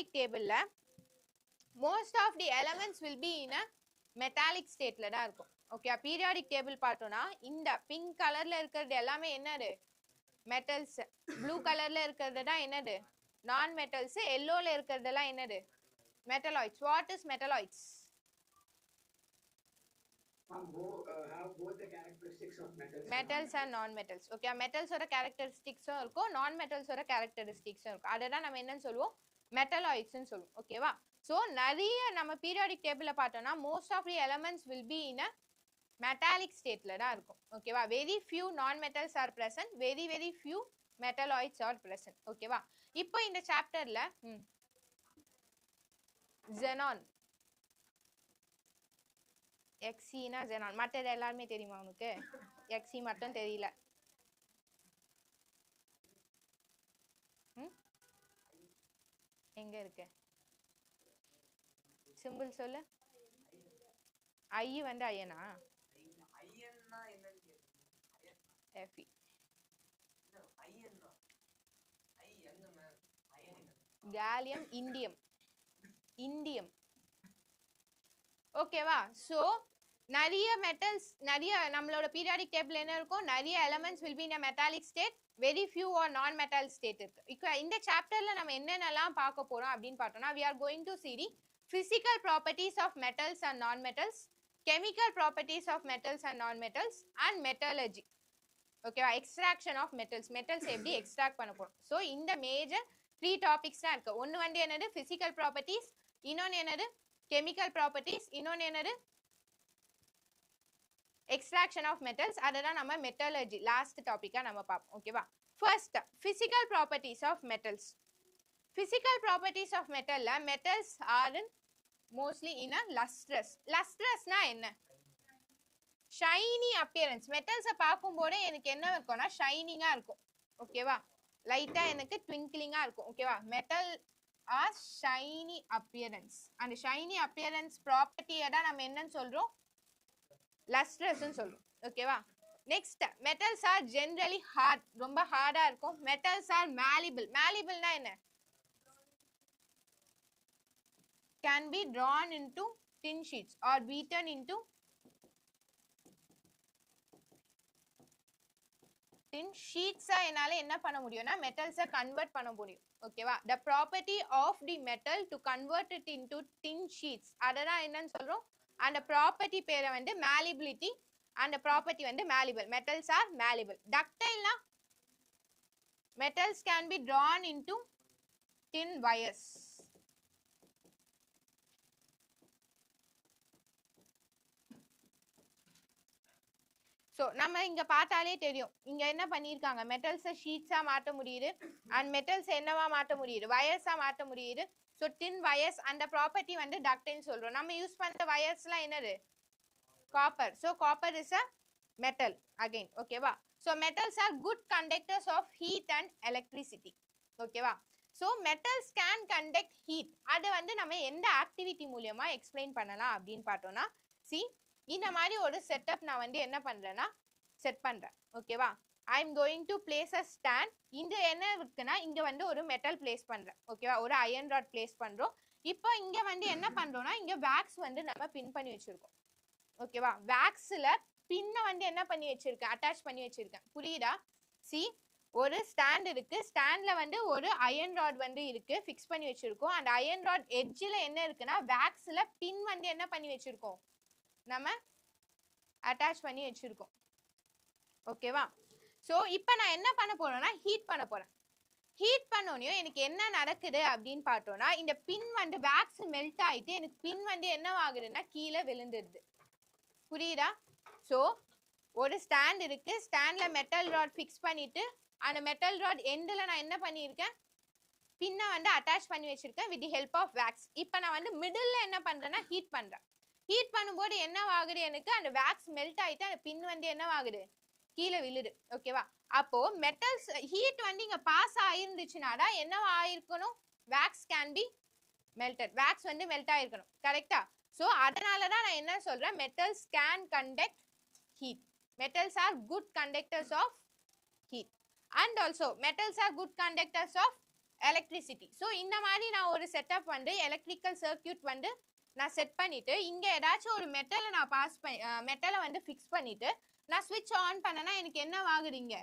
periodic table la most of the elements will be in a metallic state la da irukum. Okay, periodic table பார்த்தோம்னா இந்த pink கலர்ல இருக்கிறது எல்லாமே என்னது metals, blue கலர்ல இருக்கிறது தான் என்னது non metals, yellowல இருக்கிறதெல்லாம் என்னது metalloids. What is metalloids? Have both the characteristics of metals. Metals and non-metals. Okay, metals ஓட characteristics இருக்கும், non-metals ஓட characteristics இருக்கும். அததான் நம்ம என்னன்னு சொல்லுவோம் metalloids ன்னு சொல்லுவோம். ஓகேவா? So நிறைய நம்ம periodic table பார்த்தோம்னா most of the elements will be in a metallic state ல தான் இருக்கும். ஓகேவா? Very few non-metals are present, very few metalloids are present. ஓகேவா? இப்போ இந்த சாப்டர்ல xenon Xe னா xenon மற்றது எல்லாமே தெரியுமா உனக்கு? Xe மட்டும் தெரியல. எங்க இருக்கு சிம்பிள் சொல்லு. I வந்து அயனா ஐயன்னா என்னன்னு கேக்குறீங்க? Fe ஐயன்னா ஐ என்ன மேம் ஐயன் gallium indium ஓகேவா? சோ நிறைய metals, நிறைய நம்மளோட periodic table என்ன இருக்கும், நிறைய elements will be in a metallic state, very few or non metal state இருக்கு. இப்போ இந்த சாப்டர்ல நம்ம என்னென்னலாம் பார்க்க போறோம் அப்படினு பார்த்தோம்னா we are going to see the physical properties of metals and non metals, chemical properties of metals and non metals, and metallurgy. ஓகேவா? extraction of metals எப்படி extract பண்ண போறோம். சோ இந்த மேஜர் 3 டாபிக்ஸ் தான் இருக்கு. ஒன்னு வந்து என்னது physical properties, இன்னொன்னு என்னது chemical properties, இன்னொன்னு என்னது extraction of metals. அததான் நம்ம metallurgy லாஸ்ட் டாபிக்கா நம்ம பார்ப்போம். ஓகேவா? First physical properties of metals. Physical properties of metal la metals are mostly in a lustrous. Lustrous na என்ன? Shiny appearance. Metals பார்க்கும்போது எனக்கு என்ன இருக்கும்னா ஷைனிங்கா இருக்கும். ஓகேவா? லைட்டா எனக்கு ட்விங்கிளிங்கா இருக்கும். ஓகேவா? metal are shiny appearance. and shiny appearance property தான் நம்ம என்னன்னு சொல்றோம் lustrous ன்னு சொல்றோம். ஓகேவா? next metals are generally hard. ரொம்ப ஹார்டா இருக்கும். metals are malleable. malleable னா என்ன? can be drawn into thin sheets or beaten into thin sheets. என்னால என்ன பண்ண முடியும்னா metals convert பண்ண முடியும். ஓகேவா? the property of the metal to convert it into thin sheets, அததான் என்னன்னு சொல்றோம். and the property பேரை வந்து malleability, and the property வந்து malleable. metals are malleable. ductile na metals can be drawn into thin wires. So நம்ம இங்க பார்த்தாலே தெரியும் இங்க என்ன பண்ணிருக்காங்க, metals sheets மாட்ட முடியுது and metals என்னவா மாட்ட முடியுது, wires மாட்ட முடியுது. so thin wires and the property வந்து ductile சொல்றோம். நம்ம யூஸ் பண்ற wires-லாம் என்னது copper. so copper is a metal again. ஓகேவா? so metals are good conductors of heat and electricity. ஓகேவா? so metals can conduct heat. அது வந்து நம்ம எந்த ஆக்டிவிட்டி மூலமா எக்ஸ்பிளைன் பண்ணலாம் அப்படினு பார்த்தோம்னா see இந்த மாதிரி ஒரு செட்டப் நான் வந்து என்ன பண்றேன்னா செட் பண்றேன். ஓகேவா? I am going to place a stand. இங்க என்ன இருக்குன்னா இங்க வந்து ஒரு மெட்டல் பிளேஸ் பண்றேன். ஓகேவா? ஒரு அயர்ன் ராட் பிளேஸ் பண்றோம். இப்போ இங்க வந்து என்ன பண்றோம்னா இங்க வேக்ஸ் வந்து நம்ம பின் பண்ணி வச்சிருக்கோம். ஓகேவா? வேக்ஸ்ல பின்ன வந்து என்ன பண்ணி வச்சிருக்கேன், அட்டாச் பண்ணி வச்சிருக்கேன். புரியுதா? see ஒரு ஸ்டாண்ட் இருக்கு. ஸ்டாண்ட்ல வந்து ஒரு அயர்ன் ராட் வந்து இருக்கு, ஃபிக்ஸ் பண்ணி வச்சிருக்கோம். அந்த அயர்ன் ராட் எட்ஜ்ல என்ன இருக்குன்னா வேக்ஸ்ல பின் வந்து என்ன பண்ணி வச்சிருக்கோம், நம்ம அட்டாச் பண்ணி வச்சிருக்கோம். ஓகேவா? சோ இப்போ நான் என்ன பண்ண போறேன்னா ஹீட் பண்ண போறேன். ஹீட் பண்ணோனே எனக்கு என்ன நடக்குது அப்படின்னு பார்த்தோம்னா இந்த பின் வந்து வேக்ஸ் மெல்ட் ஆயிட்டு எனக்கு பின் வந்து என்ன ஆகுதுன்னா கீழே விழுந்துடுது. புரியுதா? சோ ஒரு ஸ்டாண்ட் இருக்கு. ஸ்டாண்ட்ல மெட்டல் ராட் ஃபிக்ஸ் பண்ணிட்டு அந்த மெட்டல் ராட் எண்ட்ல நான் என்ன பண்ணியிருக்கேன், பின்ன வந்து அட்டாச் பண்ணி வச்சிருக்கேன் with the help of wax. இப்போ நான் வந்து மிடில்ல என்ன பண்றேன்னா ஹீட் பண்றேன். ஹீட் பண்ணும்போது என்ன ஆகுது, எனக்கு அந்த வேக்ஸ் மெல்ட் ஆயிட்டு அந்த பின் வந்து என்ன ஆகுது, கீழே விழுது. ஓகேவா? அப்போ மெட்டல்ஸ் ஹீட் வந்து இங்க பாஸ் ஆயிருந்துச்சுனாடா என்ன ஆயிருக்கணும், wax can be melted. Wax வந்து மெல்ட் ஆயிருக்கணும். கரெக்டா? சோ அதனால தான் நான் என்ன சொல்றேன், metals can conduct heat. Metals are good conductors of heat. And also metals are good conductors of electricity. So இந்த மாதிரி நான் ஒரு செட்டப் வந்து எலக்ட்ரிக்கல் சர்க்கியூட் வந்து நான் செட் பண்ணிட்டு இங்க ஏதாச்சும் ஒரு மெட்டலை நான் மெட்டலை வந்து ஃபிக்ஸ் பண்ணிட்டு நான் ஸ்விட்ச் ஆன் பண்ணனா எனக்கு என்ன ஆகுதுங்க,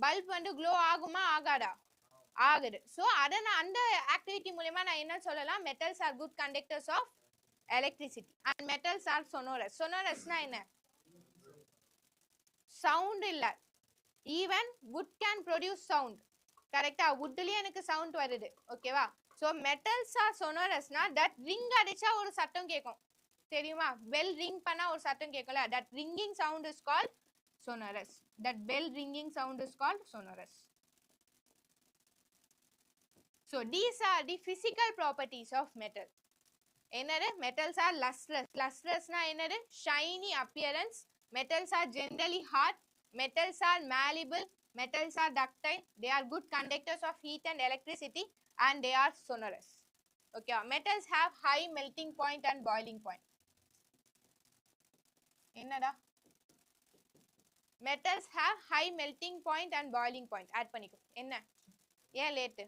பல்ப் வந்து க்ளோ ஆகுமா ஆகாதா, ஆகுது. ஸோ அதை நான் அந்த ஆக்டிவிட்டி மூலமா நான் என்ன சொல்லலாம், metals are good conductors of electricity and metals are sonorous. சொனோரஸ்னா என்ன, சவுண்ட் இல்ல, even wood can produce sound. கரெக்டா, வுட்லயே எனக்கு சவுண்ட் வருது. ஓகேவா? ஸோ மெட்டல்ஸ் ஆர் சொனோரஸ்னா தட் ரிங் அடிச்சா ஒரு சத்தம் கேட்கும் தெரியுமா, பெல் ரிங் பண்ணா ஒரு சத்தம் கேட்கல, that ringing sound is called sonorous. That bell ringing sound is called sonorous. So these are the physical properties of metal. என்னது, metals are lustrous. Lustrous na என்னது, shiny appearance. Metals are generally hard. Metals are malleable. Metals are ductile. They are good conductors of heat and electricity, and they are sonorous. Okay, metals have high melting point and boiling point. என்னடா, metals have high melting point and boiling point. add பண்ணிக்கோ. என்ன, ஏன் late?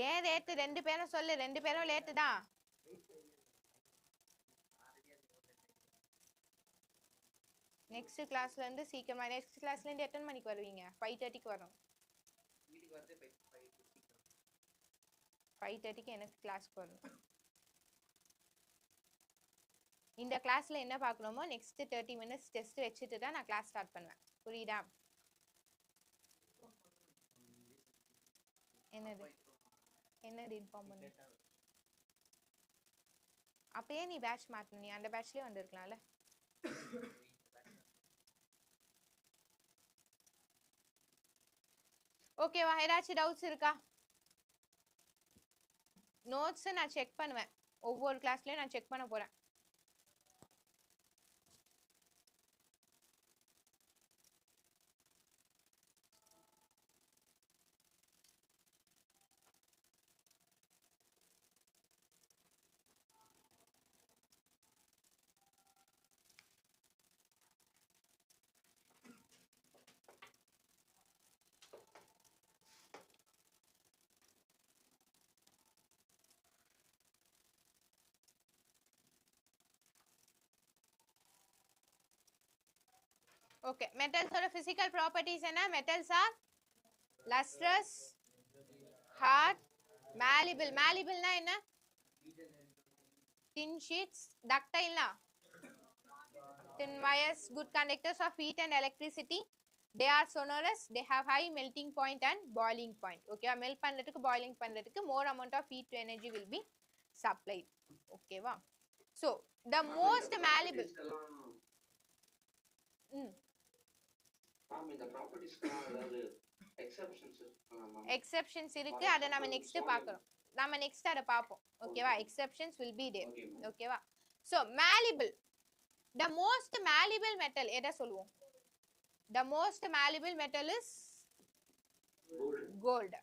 ஏன் late? ரெண்டு பேரும் சொல்லு, ரெண்டு பேரும் லேட் தான். நெக்ஸ்ட் கிளாஸ்ல இருந்து சீக்கிரமா, நெக்ஸ்ட் கிளாஸ்ல இருந்து எத்தனை மணிக்கு வருவீங்க? 5:30க்கு வரும். 5:30க்கு எனக்கு கிளாஸ்க்கு வரும். இந்த கிளாஸ்ல என்ன பார்க்கணுமோ நெக்ஸ்ட் 30 மினிட்ஸ் டெஸ்ட் வச்சுட்டு தான் நான் கிளாஸ் ஸ்டார்ட் பண்ணுவேன். புரியுதா? என்னது என்னது இன்ஃபார்ம் பண்ணு. அப்பயே நீ பேட்ச் மாத்தணும், நீ அந்த பேட்ச்லயே வந்திருக்கலாம்ல. ஓகேவா? ஏதாச்சும் டவுட்ஸ் இருக்கா? நோட்ஸ் நான் செக் பண்ணுவேன், ஒவ்வொரு கிளாஸ்லயும் நான் செக் பண்ண போறேன். ஓகே, மெட்டல்ஸோட பிசிக்கல் ப்ராப்பர்ட்டிஸ் என்ன? Metals are lustrous, hard, malleable. Malleableனா என்ன? thin sheets. Ductile na, thin wires, good conductors of heat and electricity. They are sonorous. They have high melting point and boiling point. Okay, melt பண்றதுக்கு boiling பண்றதுக்கு more amount of heat to energy will be supplied. Okay வா? So the most malleable. இந்த ப்ராப்பர்ட்டிஸ்க்குலாம் அதாவது exceptions இருக்கு, அதை நம்ம next பார்க்கறோம். நம்ம நெக்ஸ்ட் அதை பார்ப்போம். ஓகேவா? Exceptions will be there. ஓகேவா? So malleable, the most malleable metal எதை சொல்லுவோம்? The most malleable metal is gold.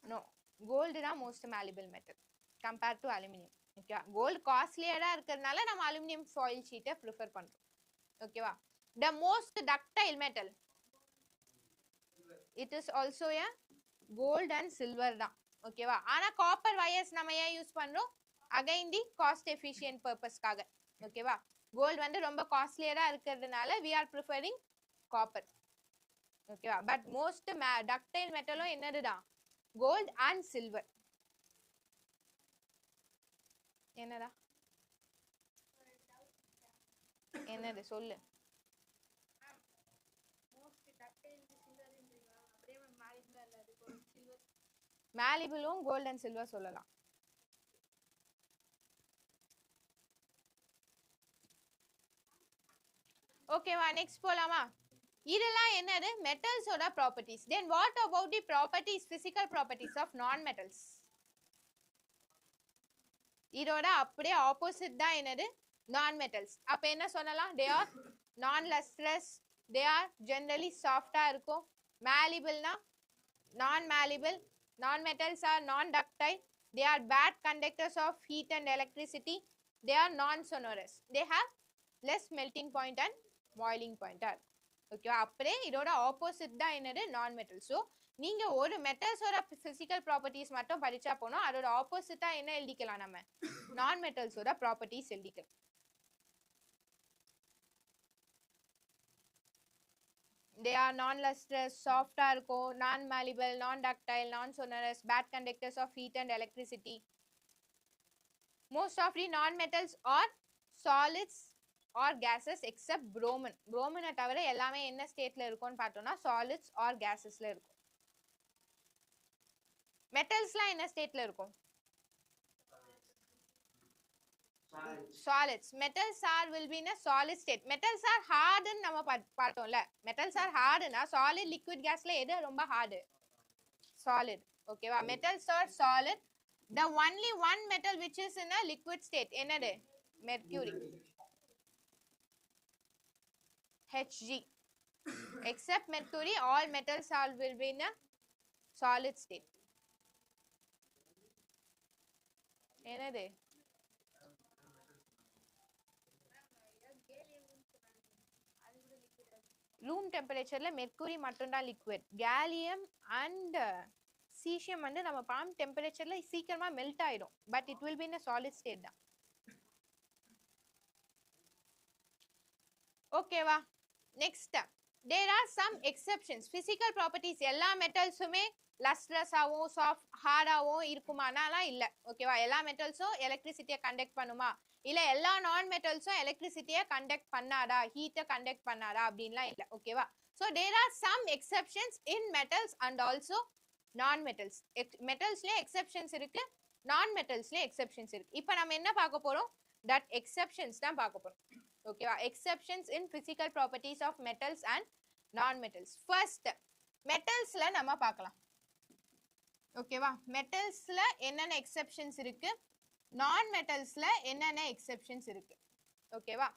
No, gold தான் most malleable metal compared to aluminum. ஓகேவா? gold காஸ்ட்லியரா இருக்கிறதுனால நம்ம அலுமினியம் foil sheet ப்ரிஃபர் பண்றோம். ஓகேவா? The most ductile metal, it is also a gold and silver தான். ஓகேவா? ஆனா காப்பர் வயர்ஸ் நம்ம ஏன் யூஸ் பண்றோம்? அகைன் தி காஸ்ட் எஃபிஷியன்ட் பர்பஸ்க்காக. ஓகேவா? கோல்ட் வந்து ரொம்ப காஸ்ட்லியரா இருக்கிறதுனால we are preferring copper. ஓகேவா? பட் மோஸ்ட் டக்டைல் மெட்டலும் என்னதுதான்? Gold and silver. என்னடா, என்னது சொல்லு. malleable-ம் கோல்ட் அண்ட் சில்வர் சொல்லலாம். ஓகேவா? நெக்ஸ்ட் போலாமா? இதெல்லாம் என்னது? மெட்டல்ஸோட properties. Then what about the properties, physical properties of non metals? இதோட அப்படியே ஆப்போசிட் தான் என்னது? நான் மெட்டல்ஸ். அப்ப என்ன சொல்லலாம்? தே ஆர் நான் லஸ்ட்ரஸ், தே ஆர் ஜெனரலி சாஃப்டா இருக்கும். malleable-னா நான் malleable, non metals are non ductile, They are bad conductors of heat and electricity. They are non-sonorous. They have less melting point and boiling point. ஓகேவா? அப்படியே இதோட opposite தான் என்னது நான் மெட்டல். ஸோ நீங்க ஒரு மெட்டல்ஸோட பிசிக்கல் ப்ராப்பர்ட்டிஸ் மட்டும் படிச்சா போனோம், அதோட ஆப்போசிட்டா என்ன எழுதிக்கலாம், நம்ம நான் மெட்டல்ஸோட ப்ராப்பர்ட்டிஸ் எழுதிக்கலாம். They are non-lustrous, soft இருக்கும், non-malleable, non-ductile, non-sonorous, bad conductors of heat and electricity. Most of the non-metals are solids or gases except bromine. Bromine தவிர எல்லாமே என்ன ஸ்டேட்ல இருக்கும்னு பார்த்தோம்னா solids or gasesல இருக்கும். மெட்டல்ஸ்லாம் என்ன ஸ்டேட்ல இருக்கும்? Solids. Metals are will be in a solid state. Metals are hard ன்னு நம்ம பார்த்தோம்ல. Metals are hard னா solid liquid gasல எது ரொம்ப hard? Solid. ஓகேவா? Metals are solid. The only one metal which is in a liquid state என்னது? Mercury. Hg. Except mercury, all metals are will be in a solid state. என்னது? Room டெம்பரேச்சர்ல mercury மட்டும் தான் liquid. Gallium and caesium வந்து நம்ம bomb டெம்பரேச்சர்ல சீக்கிரமா melt ஆயிடும், but it will be in a solid state தான். ஓகேவா? Next, there are some exceptions. physical properties எல்லா மெட்டல்ஸுமே லஸ்ட்ரஸ் ஆவும் சாஃப்ட் ஹார்டாவும் இருக்குமானாலாம் இல்ல. ஓகேவா? எல்லா மெட்டல்ஸும் எலக்ட்ரிசிட்டியை கண்டக்ட் பண்ணுமா, இல்ல எல்லா நான் மெட்டல்ஸும் எலக்ட்ரிசிட்டியை கண்டக்ட் பண்ணாதா, ஹீட்டை கண்டக்ட் பண்ணாதா அப்படின்லாம் இல்ல. ஓகேவா? so there are some exceptions in metals and also non metals. மெட்டல்ஸ்லயே எக்ஸெப்ஷன்ஸ் இருக்கு, நான் மெட்டல்ஸ்லயே எக்ஸெப்ஷன்ஸ் இருக்கு. இப்போ நம்ம என்ன பார்க்க போறோம்? that exceptions தான் பார்க்க போறோம். ஓகேவா? exceptions in physical properties of metals and non metals. first மெட்டல்ஸ்ல நம்ம பார்க்கலாம். ஓகேவா? மெட்டல்ஸ்ல என்னென்ன எக்ஸெப்ஷன்ஸ் இருக்கு, நான் மெட்டல்ஸ்ல என்னென்ன எக்ஸெப்ஷன்ஸ் இருக்கு. ஓகேவா?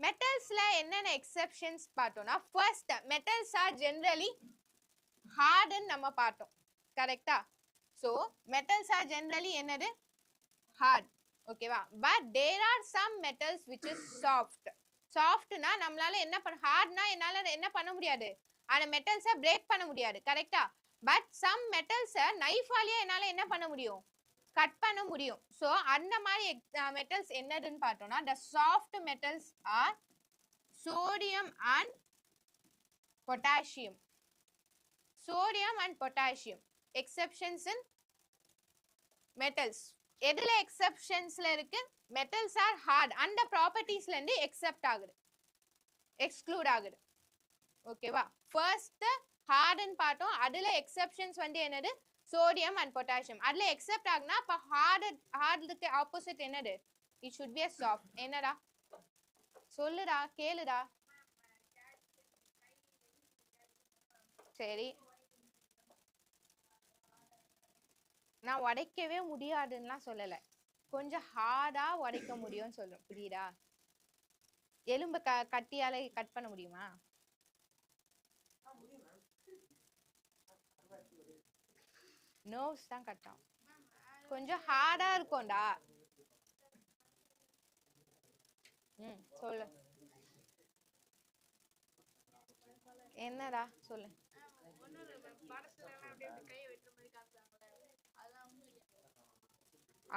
மெட்டல்ஸ்ல என்னென்ன எக்ஸெப்ஷன்ஸ் பார்த்தோம்னா, ஃபர்ஸ்ட் மெட்டல்ஸ் ஆர் ஜெனரலி ஹார்ட்னு நம்ம பார்த்தோம். கரெக்டா? சோ மெட்டல்ஸ் ஆர் ஜெனரலி என்னது? ஹார்ட். ஓகேவா? But there are some metals which is soft. சாஃப்ட்னா நம்மளால என்ன பண்ண, ஹார்ட்னா என்னால என்ன பண்ண முடியாது, அந்த மெட்டல்ஸை பிரேக் பண்ண முடியாது. கரெக்டா? பட் சம் மெட்டல்ஸை நைஃபாலேயே என்னால என்ன பண்ண முடியும், கட் பண்ண முடியும். ஸோ அந்த மாதிரி மெட்டல்ஸ் என்னதுன்னு பார்த்தோம்னா, the soft metals are sodium and potassium. sodium and potassium exceptions in metals. எதுல எக்ஸெப்ஷன்ஸ்ல இருக்கு? metals are hard அந்த ப்ராப்பர்ட்டிஸ்ல இருந்து எக்ஸெப்ட் ஆகுது, எக்ஸ்க்ளூட் ஆகுது. ஓகேவா? ஃபர்ஸ்ட் ஹார்ட்னு பார்த்தோம், அதுல எக்ஸெப்ஷன்ஸ் வந்து என்னது? Sodium and potassium. அதுல எக்ஸெப்ட் ஆகுனா அப்ப ஹார்டுக்கு ஆப்போசிட் என்னது? It should be a soft. என்னடா சொல்லுடா, கேளுடா. சரி, நான் உடைக்கவே முடியாதுன்னுலாம் சொல்லல, கொஞ்சம் ஹார்டா உடைக்க முடியும்னு சொல்றேன். புரியுதா? எலும்பு கட்டியால கட் பண்ண முடியுமா? நர்வ்ஸ் தான் கட் ஆகும், கொஞ்சம் ஹார்டா இருக்கும்டா. சொல்லு, என்னடா சொல்லு.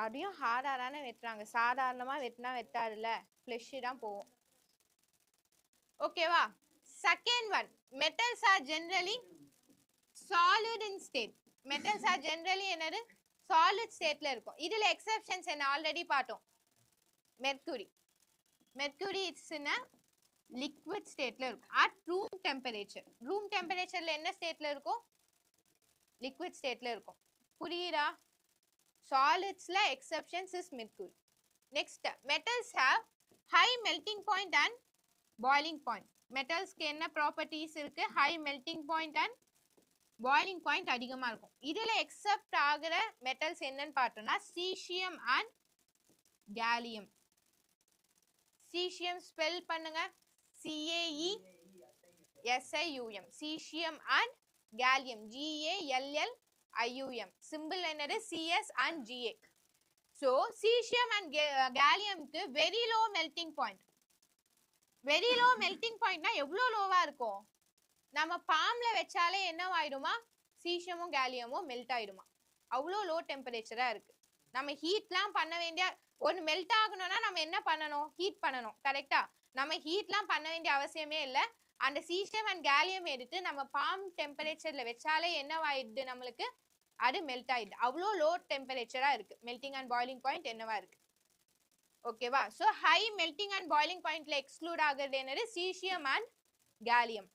அதையும் ஹார்டா தானே வெட்டுறாங்க, சாதாரணமா வெட்டினா வெட்டாதுல, ஃப்ளெஷ் தான் போகும். ஓகேவா? Second one, metals are generally solid in state. Metals are generally என்னது? சாலிட் ஸ்டேட்ல இருக்கும். இதுல எக்ஸெப்ஷன்ஸ் என்ன ஆல்ரெடி பார்த்தோம். Mercury. Mercury it's in liquid ஸ்டேட்ல இருக்கும் அட் ரூம் டெம்பரேச்சர். ரூம் டெம்பரேச்சர்ல என்ன ஸ்டேட்ல இருக்கும்? லிக்விட் ஸ்டேட்ல இருக்கும். புரியுதா? சாலிட்ஸ்ல exceptions is mercury. Next, metals have high melting point and boiling point. மெட்டல்ஸ்க்கு என்ன ப்ராப்பர்ட்டிஸ் இருக்கு? High melting point and boiling point அதிகமா இருக்கும். இதுல எக்ஸெப்ட் ஆகிற மெட்டல்ஸ் என்னன்னு பார்த்தோம்னா, caesium and gallium. Caesium spell பண்ணுங்க, CAESIUM. Caesium and gallium, GALLIUM. IUM. Symbol என்னது CS and GA. So cesium and gallium க்கு very low melting point. Very low melting point னா எவ்வளவு லோவா இருக்கும்? நம்ம பாம்ல வச்சாலே என்ன ஆயிடுமா? சீசியமும் கேலியமும் மெல்ட் ஆயிடுமா? அவ்வளோ லோ டெம்பரேச்சரா இருக்கு. நம்ம ஹீட்லாம் பண்ண வேண்டிய ஒன்று மெல்ட் ஆகணும்னா நம்ம என்ன பண்ணணும்? ஹீட் பண்ணணும். கரெக்டா? நம்ம ஹீட்லாம் பண்ண வேண்டிய அவசியமே இல்லை. அந்த சீசியம் அண்ட் கேலியம் எடுத்து நம்ம பாம் டெம்பரேச்சர்ல வச்சாலே என்ன ஆயிடுது நம்மளுக்கு? அது மெல்ட் ஆயிடுது. அவ்வளோ லோ டெம்பரேச்சரா இருக்கு. மெல்டிங் அண்ட் பாயிலிங் பாயிண்ட் என்னவா இருக்கு? ஓகேவா? So high melting and boiling பாயிண்ட்ல எக்ஸ்க்ளூட் ஆகுறது என்னது? Caesium and gallium.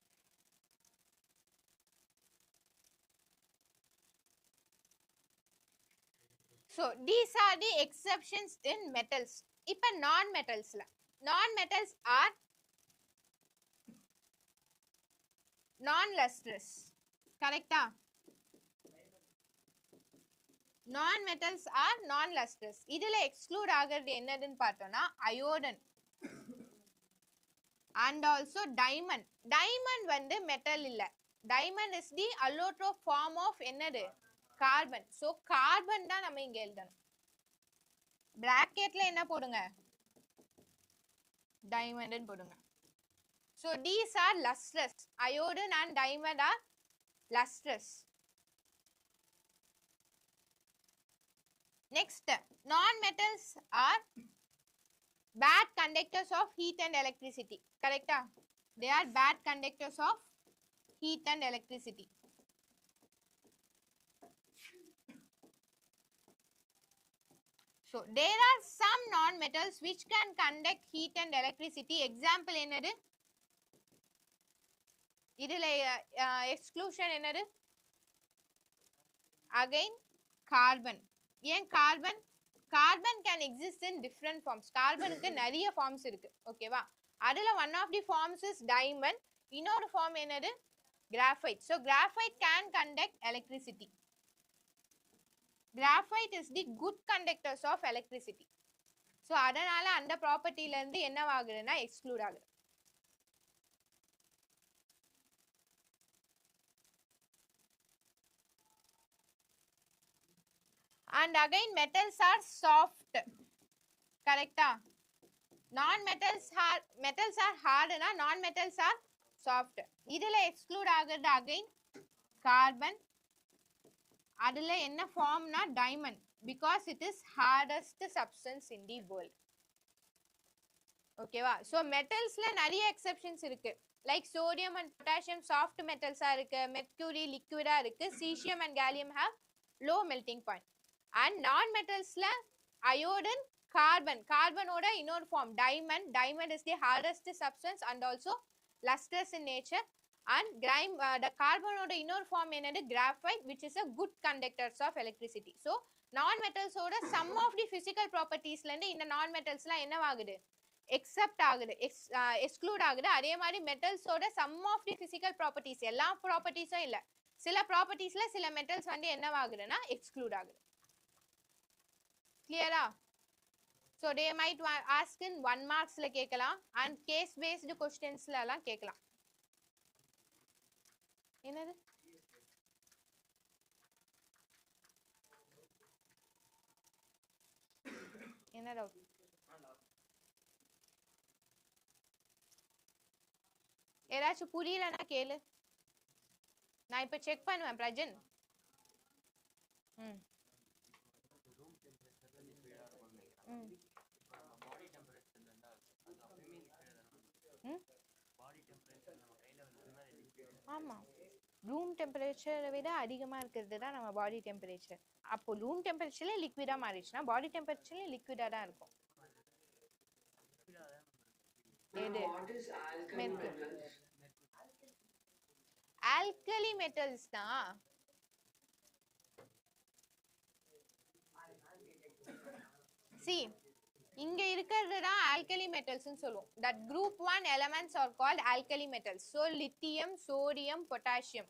So these are the exceptions in metals. இப்ப non-metals non-metals are non-lustrous. Correcta? Non-metals are non-lustrous. இதுல exclude ஆகிறது என்னதுன்னு பார்த்தோம்னா iodine and also diamond. Diamond வந்து metal இல்ல. Diamond is the allotrope form of என்னது? Carbon. So carbon தான் நம்ம இங்க எழுதணும். Bracketல என்ன போடுங்க? Diamond ன்னு போடுங்க. So these are lustrous. Iodine and diamond are lustrous. Next, non-metals are bad conductors of heat and electricity. Correcta? They are bad conductors of heat and electricity. So there are some non-metals which can conduct heat and electricity. Example என்னது? இதுல exclusion என்னது? Again carbon. ஏன் carbon? Carbon can exist in different forms. Carbonக்கு நிறைய forms இருக்கு. ஓகேவா? அதுல one of the forms is diamond. இன்னொரு form என்னது? Graphite. So graphite can conduct electricity. Graphite is the good conductors of electricity. So அதனால அந்த ப்ராப்பர்ட்டில இருந்து என்னவாகுதுன்னா எக்ஸ்க்ளூட் ஆகுது. And again metals are soft. Correcta? Non-metals are hard na non-metals are soft. இதுல exclude ஆகுது again carbon. அதுல என்ன ஃபார்ம்னா diamond because it is hardest substance in the world. ஓகேவா? so metals-ல நிறைய exceptions இருக்கு. like sodium and potassium soft metals-ஆ இருக்கு, mercury liquid-ஆ இருக்கு, cesium and gallium have low melting point. and non-metals-ல iodine, carbon-ஓட இன்னொரு form diamond is the hardest substance and also lustrous in nature. and the carbon-ஓட இன்னொரு form என்னது? graphite, which is a good conductors of electricity. so non-metals-ஓட some of the physical properties-ல இருந்து இந்த non-metals-லாம் என்னவாகுது? except ஆகுது, exclude ஆகுது. அதே மாதிரி metals-ஓட some of the physical properties, எல்லா ப்ராப்பர்ட்டிஸும் இல்ல, சில ப்ராப்பர்ட்டிஸ்ல சில metals வந்து என்னவாகுதுன்னா exclude ஆகுது. clear-ஆ? so they might ask in 1 marks-ல கேட்கலாம் and case based questions-ல எல்லாம் கேட்கலாம். என்னது? என்ன டவுட்? ஏதாச்சும் புரியலன்னா கேளு, நான் இப்ப செக் பண்ணுவேன். பிரஜன் ஆமா, ரூம் டெம்பரேச்சரை விட அதிகமா இருக்கிறது தான் நம்ம பாடி டெம்பரேச்சர். அப்போ ரூம் டெம்பரேச்சர்ல லிக்விடா மாறிடுச்சுன்னா பாடி டெம்பரேச்சர்ல லிக்விடா தான் இருக்கும். எது? ஆல்கலி மெட்டல்ஸ் தான். see இங்க இருக்கிறது தான் ஆல்கலி மெட்டல்ஸ் னு சொல்லுவோம். that group 1 elements are called alkali metals. so lithium, sodium, potassium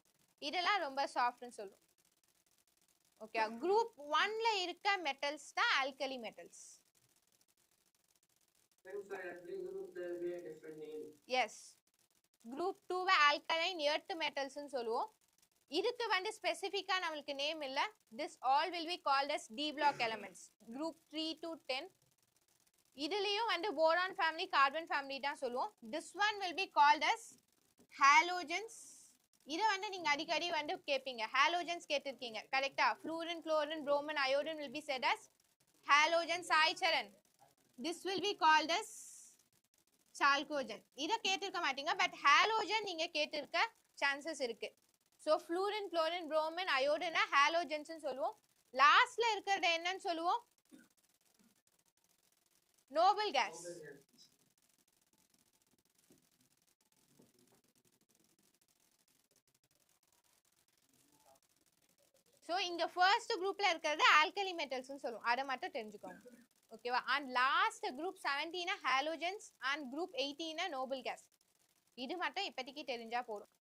இதெல்லாம் ரொம்ப சாஃப்ட் னு சொல்லுவோம். ஓகே, group 1 ல இருக்க மெட்டல்ஸ் தான் alkali metals. yes, group 2 alkaline earth metals னு சொல்லுவோம். இதுக்கு வந்து ஸ்பெசிஃபிக்கா நம்மளுக்கு நேம் இல்ல. This all will be called as D block elements. Group 3 to 10. இதுலயும் வந்து boron family, carbon family தான் சொல்லுவோம். This one will be called as halogens. இத வந்து நீங்க அடிக்கடி வந்து கேப்பீங்க. halogens கேட்டிருக்கீங்க. கரெக்ட்டா? fluorine, chlorine, bromine, iodine will be said as halogens. Saicharan. This will be called as chalcogen. இத கேட்டிருக்க மாட்டீங்க. பட் halogen நீங்க கேட்டிருக்க சான்சஸ் இருக்கு. So fluorine, chlorine, bromine, iodine halogens னு சொல்லுவோம். லாஸ்ட்ல இருக்கிறது என்னன்னு சொல்லுவோம்? noble gas. So இங்க first groupல இருக்கிறது alkali metals னு சொல்லுவோம். அத மட்டும் தெரிஞ்சுக்கோங்க. ஓகேவா? and last group 17 halogens and group 18 noble gas. இது மட்டும் இப்போதைக்கு தெரிஞ்சா போதும்.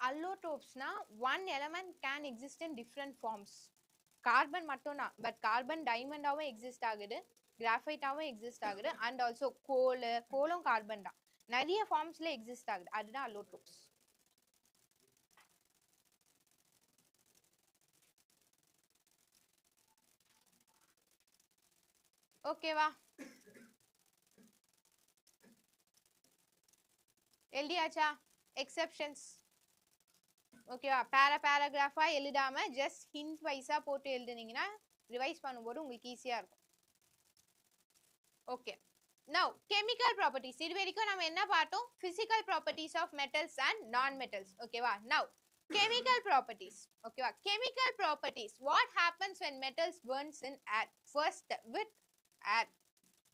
allotropes na one element can exist in different forms. Carbon மட்டும் தான். பட் கார்பன் டைமண்டாவும் எக்ஸிஸ்ட் ஆகுது, கிராஃபைட்டாவும் எக்ஸிஸ்ட் ஆகுது, அண்ட் ஆல்சோ கோலும் கார்பன் தான். நிறைய ஃபார்ம்ஸ்ல எக்ஸிஸ்ட் ஆகுது. அதுதான் allotropes. ஓகேவா? எழுதியாச்சா? எக்ஸெப்ஷன்ஸ். ஓகேவா? பேராகிராஃபா எழுதாம ஜஸ்ட் ஹிண்ட் வைஸா போட்டு எழுதுனீங்கன்னா ரிவைஸ் பண்ணும்போது உங்களுக்கு ஈஸியா இருக்கும். ஓகே. Now chemical properties. இது வரைக்கும் நம்ம என்ன பார்த்தோம்? Physical properties of metals and non metals. ஓகேவா? Now chemical properties. ஓகேவா? chemical properties. What happens when metals burns in air? First with air.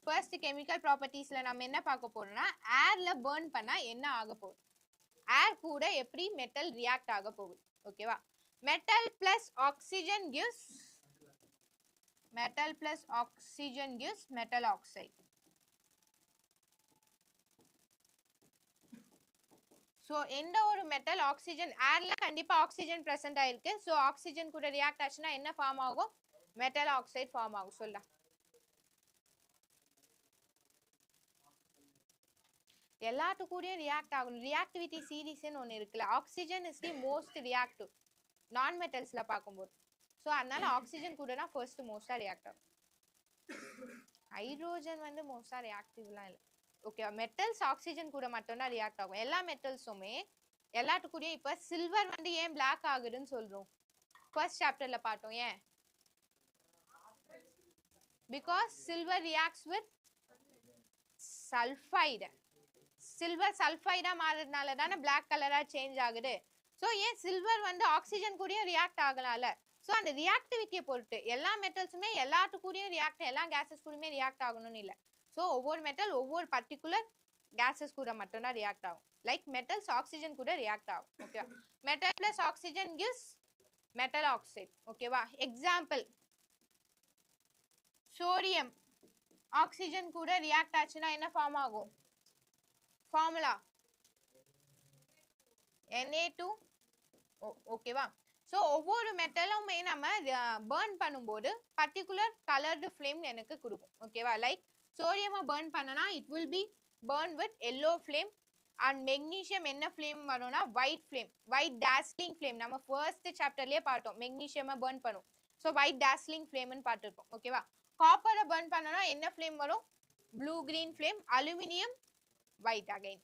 First chemical propertiesல நம்ம என்ன பார்க்க போறோம்னா airல burn பண்ணா என்ன ஆக போகுது, air கூட எப்படி metal react ஆக போகுது. ஓகேவா? metal plus oxygen gives metal oxide. so எந்த ஒரு மெட்டல் ஆக்சிஜன் ஏர்ல கண்டிப்பா ஆக்சிஜன் பிரசன்ட் ஆயிருக்கு. so ஆக்சிஜன் கூட ரியாக்ட் ஆச்சுன்னா என்ன ஃபார்ம் ஆகும்? மெட்டல் ஆக்சைடு ஃபார்ம் ஆகும். சொல்லலாம். எல்லாத்து கூடயும் ரியாக்ட் ஆகும். ரியாக்டிவிட்டி சீரிஸ்னு ஒன்று இருக்குல்ல. Oxygen is the most reactive நான் மெட்டல்ஸ்ல பார்க்கும்போது. ஸோ அதனால ஆக்சிஜன் கூட தான் ஃபர்ஸ்ட் மோஸ்டா ரியாக்ட் ஆகும். ஹைட்ரோஜன் வந்து மோஸ்டா ரியாக்டிவ்லாம் இல்லை. ஓகேவா? மெட்டல்ஸ் ஆக்சிஜன் கூட மட்டும்தான் ரியாக்ட் ஆகும். எல்லா மெட்டல்ஸுமே எல்லாத்து கூடயும். இப்போ சில்வர் வந்து ஏன் பிளாக் ஆகுதுன்னு சொல்றோம்? ஃபர்ஸ்ட் சாப்டர்ல பார்த்தோம். ஏன்? Because silver reacts with sulphide. Silver சல்ஃபைடா மாறதுனால தானே பிளாக் கலரா சேஞ்ச் ஆகுது. ஸோ ஏன் சில்வர் வந்து ஆக்சிஜன் கூடயும் ரியாக்ட் ஆகலாம்ல. ஸோ அந்த ரியாக்டிவிட்டியை பொறுத்து எல்லா மெட்டல்ஸுமே எல்லாத்து கூடயும் ரியாக்ட், எல்லா கேசஸ் கூடயுமே ரியாக்ட் ஆகணும்னு இல்லை. ஸோ ஒவ்வொரு மெட்டல் ஒவ்வொரு பர்டிகுலர் கேசஸ் கூட மட்டும்தான் ரியாக்ட் ஆகும். லைக் மெட்டல்ஸ் ஆக்சிஜன் கூட ரியாக்ட் ஆகும். ஓகேவா? Metal plus oxygen gives metal oxide. ஓகேவா? எக்ஸாம்பிள் சோடியம் ஆக்சிஜன் கூட ரியாக்ட் ஆச்சுன்னா என்ன ஃபார்ம் ஆகும்? Formula Na2. ஓகேவா? ஸோ ஒவ்வொரு மெட்டலுமே நம்ம பேர்ன் பண்ணும்போது பர்டிகுலர் கலர்டு ஃப்ளேம் எனக்கு கொடுக்கும். ஓகேவா? லைக் சோடியமா பேர்ன் பண்ணனா it will be burn with yellow flame. And magnesium என்ன ஃப்ளேம் வரும்னா white flame, white dazzling flame. நம்ம ஃபர்ஸ்ட் சாப்டர்லயே பார்த்தோம் மெக்னீஷியமா பேர்ன் பண்ணும். ஸோ ஒயிட் டாஸ்லிங் ஃப்ளேம்னு பார்த்துருப்போம். ஓகேவா? காப்பரை பேர்ன் பண்ணனா என்ன ஃப்ளேம் வரும்? Blue green flame. Aluminium white again.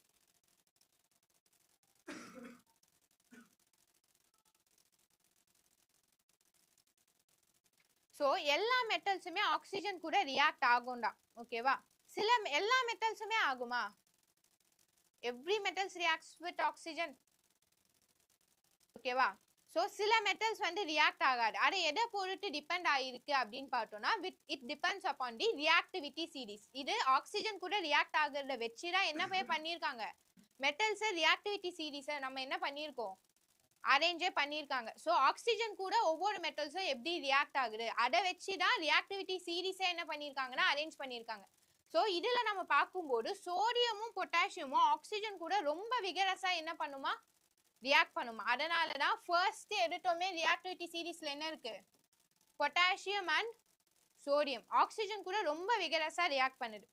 So எல்லா மெட்டல்ஸுமே ஆக்சிஜன் கூட ரியாக்ட் ஆகும்டா. ஓகேவா? எல்லா மெட்டல்ஸுமே ஆகுமா? Every metals reacts with oxygen. ஓகேவா? ஸோ சில மெட்டல்ஸ் வந்து ரியாக்ட் ஆகாது. அது எதை பொறுத்து டிபெண்ட் ஆயிருக்கு அப்படின்னு பார்த்தோம்னா it depends upon the reactivity series. இது ஆக்சிஜன் கூட ரியாக்ட் ஆகுறத வச்சுதான் என்ன பண்ணியிருக்காங்க? மெட்டல்ஸ் ரியாக்டிவிட்டி சீரிஸை நம்ம என்ன பண்ணியிருக்கோம்? அரேஞ்சே பண்ணியிருக்காங்க. ஸோ ஆக்சிஜன் கூட ஒவ்வொரு மெட்டல்ஸும் எப்படி ரியாக்ட் ஆகுது அதை வச்சுதான் ரியாக்டிவிட்டி சீரிஸை என்ன பண்ணியிருக்காங்கன்னா அரேஞ்ச் பண்ணியிருக்காங்க. ஸோ இதுல நம்ம பார்க்கும்போது சோடியமும் பொட்டாசியமும் ஆக்சிஜன் கூட ரொம்ப விகரஸா என்ன பண்ணுமா? ரியாக்ட் பண்ணுமா. அதனால தான் ஃபர்ஸ்ட் எடுத்தோமே ரியாக்டிவிட்டி சீரிஸ்ல என்ன இருக்கு, பொட்டாசியம் அண்ட் சோடியம். ஆக்சிஜன் கூட ரொம்ப விகரஸா ரியாக்ட் பண்ணுது.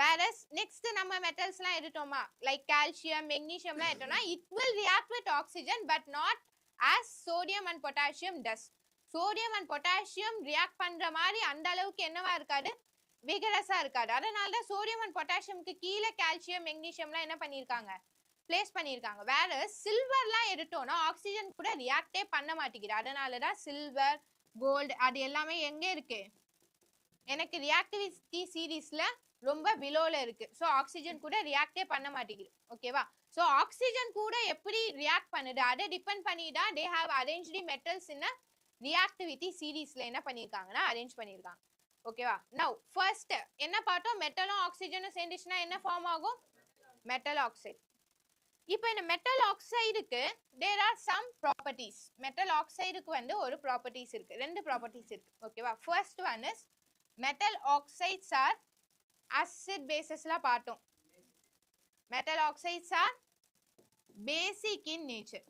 வேறஸ் நெக்ஸ்ட் நம்ம மெட்டல்ஸ்லாம் எடுத்தோமா, லைக் கால்சியம் மெக்னீசியம்லாம் எடுத்தோம்னா it will react with oxygen but not as sodium and potassium does. Sodium and potassium react பண்ற மாதிரி அந்த அளவுக்கு என்னவா இருக்காது, விகரஸா இருக்காது. அதனால தான் சோடியம் அண்ட் பொட்டாசியம்க்கு கீழே கால்சியம் மெக்னீசியம்லாம் என்ன பண்ணியிருக்காங்க, பிளேஸ் பண்ணியிருக்காங்க. வேற சில்வர்லாம் எடுத்தோம்னா ஆக்சிஜன் கூட ரியாக்டே பண்ண மாட்டேங்குது. அதனால தான் சில்வர் கோல்டு அது எல்லாமே எங்க இருக்கு, எனக்கு ரியாக்டிவிட்டி சீரீஸ்ல ரொம்ப பிலோல இருக்கு. ஸோ ஆக்சிஜன் கூட ரியாக்டே பண்ண மாட்டேங்குது. ஓகேவா. ஸோ ஆக்சிஜன் கூட எப்படி ரியாக்ட் பண்ணுது அதை டிபெண்ட் பண்ணி தான் they have arranged metals in reactivity சீரீஸ்ல என்ன பண்ணியிருக்காங்கன்னா அரேஞ்ச் பண்ணியிருக்காங்க. ஓகேவா. நவ் ஃபர்ஸ்ட் என்ன பார்த்தோம், மெட்டலும் ஆக்சிஜனும் சேர்ந்துச்சுன்னா என்ன ஃபார்ம் ஆகும், மெட்டல் ஆக்சைடு. இப்போ இந்த மெட்டல் ஆக்சைடுக்கு there are some properties. Metal ஆக்சைடுக்கு வந்து ஒரு ப்ராப்பர்ட்டிஸ் இருக்கு, ரெண்டு ப்ராப்பர்ட்டிஸ் இருக்கு. ஓகேவா. First one is metal oxides are acid bases la பார்த்தோம். metal oxides are basic in nature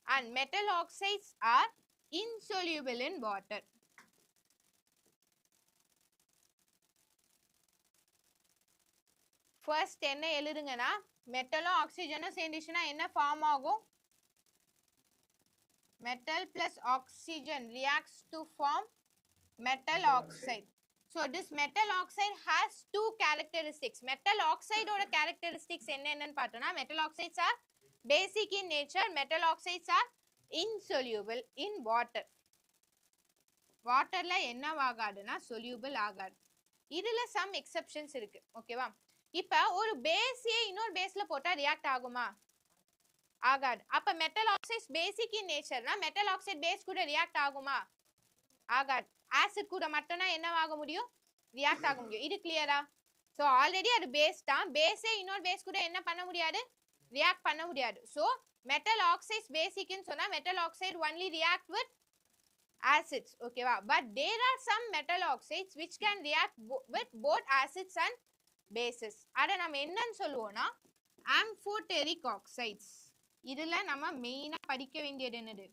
and metal oxides are insoluble in water. first என்ன எழுதுங்கனா, மெட்டலும் ஆக்சிஜனும் சேர்ந்துச்சுனா என்ன ஃபார்ம் ஆகும், metal plus oxygen reacts to form metal oxide. So this metal oxide has two characteristics. Metal oxide oda characteristics enna paatona, metal oxides are basic in nature, metal oxides are insoluble in water. water la enna ஆகாதுனா soluble ஆகாது. இதுல some exceptions இருக்கு. ஓகேவா. இப்ப ஒரு பேஸே இன்னொரு பேஸ்ல போட்டா react ஆகுமா, ஆகாது. அப்ப metal oxides basic in nature னா metal oxide base கூட ரியாக்ட் ஆகுமா, ஆகாது. ஆசிட் கூட மட்டும்னா என்ன ஆக முடியும், ரியாக்ட் ஆக முடியும். இது கிளியரா. சோ ஆல்ரெடி அது பேஸ் தான், பேஸே இன்னொரு பேஸ் கூட என்ன பண்ண முடியாது, ரியாக்ட் பண்ண முடியாது. சோ மெட்டல் ஆக்சைட்ஸ் பேசிக்னு சொன்னா metal oxide only react with acids. ஓகேவா. But there are some metal oxides which can react with both acids and bases. அத நம்ம என்னன்னு சொல்லுவோம்னா amphoteric oxides. இதுல நம்ம மெயினா படிக்க வேண்டியது என்னது,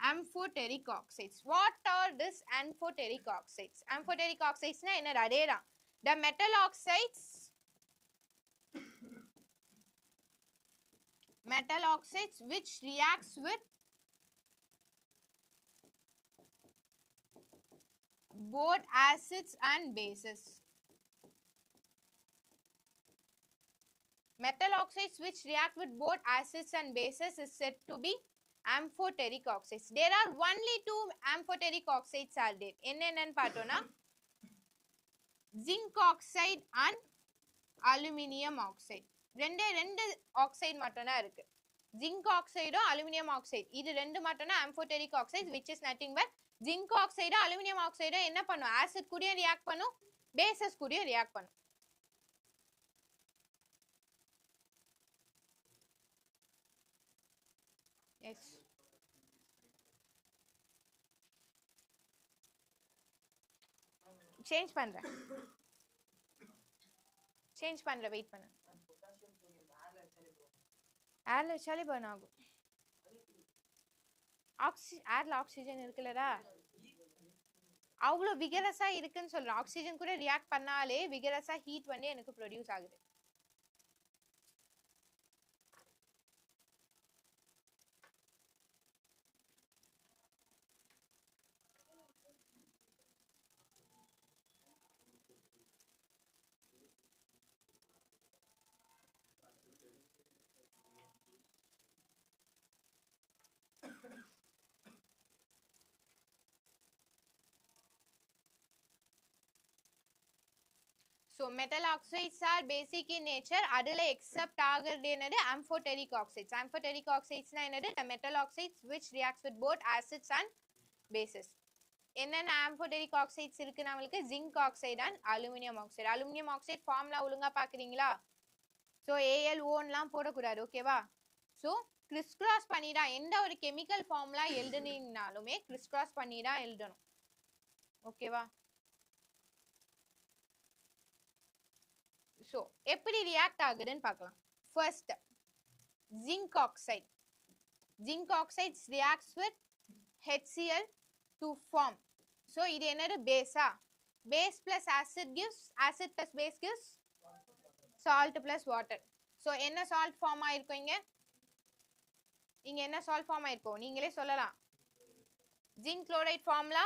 amphoteric oxides. What are these amphoteric oxides? Amphoteric oxides na enna adera, the metal oxides which reacts with both acids and bases. Metal oxides which react with both acids and bases is said to be amphoteric oxides. There are only two amphoteric oxides are there. என்னென்னு பார்த்தோம்னா zinc oxide and aluminum oxide. ரெண்டு oxide மட்டும் தான் இருக்கு, zinc oxide aluminum oxide. இது ரெண்டு மட்டும் தான் amphoteric oxides which is nothing but zinc oxide aluminum oxide என்ன பண்ணும், ஆசிட் கூடயும் ரியாக்ட் பண்ணும், பேசஸ் கூடயும் ரியாக்ட் பண்ணும். Yes. சேஞ்ச் பண்றேன் வெயிட் பண்ணு. ஏர்ல வச்சாலே பர்ன் ஆகும். ஏர்ல ஆக்சிஜன் இருக்குல்லடா, அவ்வளோ விகரஸா இருக்குன்னு சொல்றேன். ஆக்சிஜன் கூட ரியாக்ட் பண்ணாலே விகரஸா ஹீட் வந்து எனக்கு ப்ரொடியூஸ் ஆகுது. So metal oxides are basic in nature. அதுல except ஆகிறது என்னது, amphoteric oxides. Amphoteric oxides னா என்னது, the metal oxides which reacts with both acids and bases. என்னென்ன amphoteric oxides இருக்கு நம்மளுக்கு, zinc oxide and aluminum oxide. aluminum oxide formula ஒழுங்கா பாக்குறீங்களா. so ALO லாம் போடக்கூடாது. ஓகேவா. so கிறிஸ் கிராஸ் பண்ணி தான் எந்த ஒரு கெமிக்கல் ஃபார்முலா எழுதுனீங்கனாலுமே கிறிஸ் கிராஸ் பண்ணி தான் எழுதணும். ஓகேவா. ஸோ எப்படி ரியாக்ட் ஆகுதுன்னு பார்க்கலாம். First zinc oxide. Zinc oxide reacts with HCl to form. So இது என்னது பேஸா? Base plus acid gives, acid plus base gives salt plus water. So என்ன salt form ஆயிருக்கும் இங்க? இங்க என்ன salt form ஆயிருக்கும்? நீங்களே சொல்லலாம். Zinc chloride formula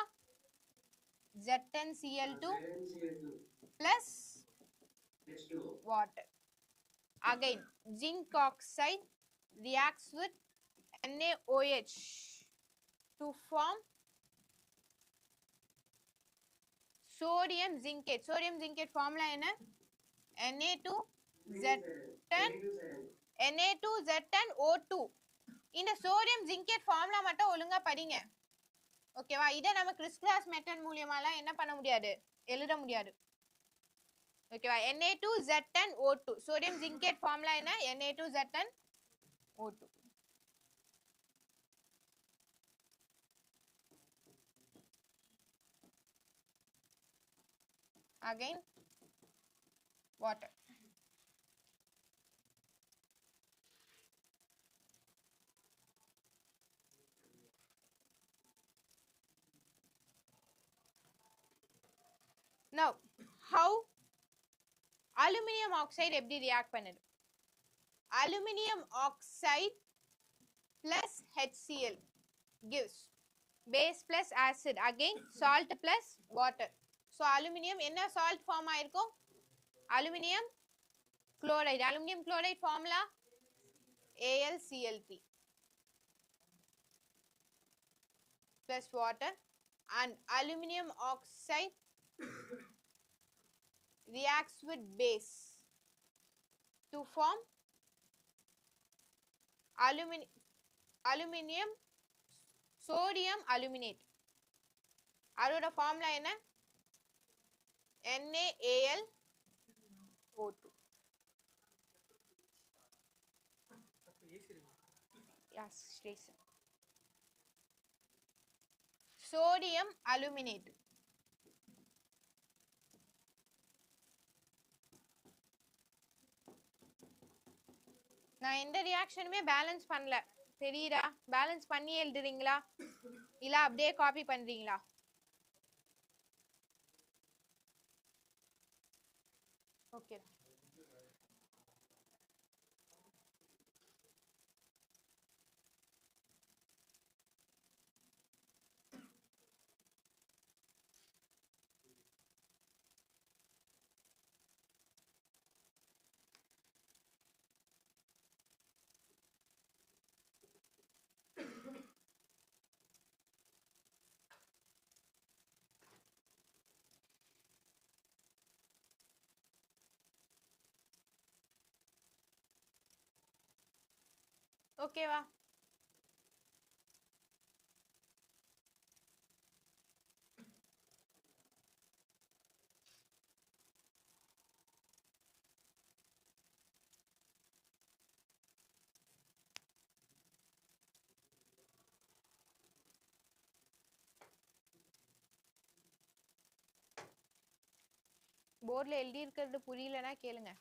ZnCl2 NCERT plus H2O. water. Again, zinc oxide reacts with NaOH to form sodium zincate. Sodium zincate formula என்ன? Na2Z10 Na2Z10O2. இந்த sodium zincate formula மட்டும் ஒழுங்கா படிங்க. ஓகேவா? இத நம்ம கிறிஸ்கிராஸ் மெத்தட் மூலமாலாம் என்ன பண்ண முடியாது? எழுத முடியாது. ஓகேவா? Na2Z10O2. sodium zincate formula என்ன? Na2Z10O2. Again, water. Now, how aluminium oxide எப்படி react பண்ணுது? Aluminium oxide plus HCl gives base plus acid, again salt plus water. So aluminium என்ன salt form ஆயிருக்கும்? Aluminium chloride. Aluminium chloride formula AlCl3 plus water, and aluminium oxide reacts with base to form aluminium sodium aluminate. அதோட formula என்ன? NaAlO2. Yes, Station. Sodium aluminate. நான் எந்த ரியாக்ஷனுமே balance பண்ணல. தெரியுதா? Balance பண்ணி எழுதுறீங்களா? இல்ல அப்படியே காப்பி பண்றீங்களா? ஓகே. ஓகேவா? போர்ட்ல எழுதி இருக்கிறது புரியலனா கேளுங்க.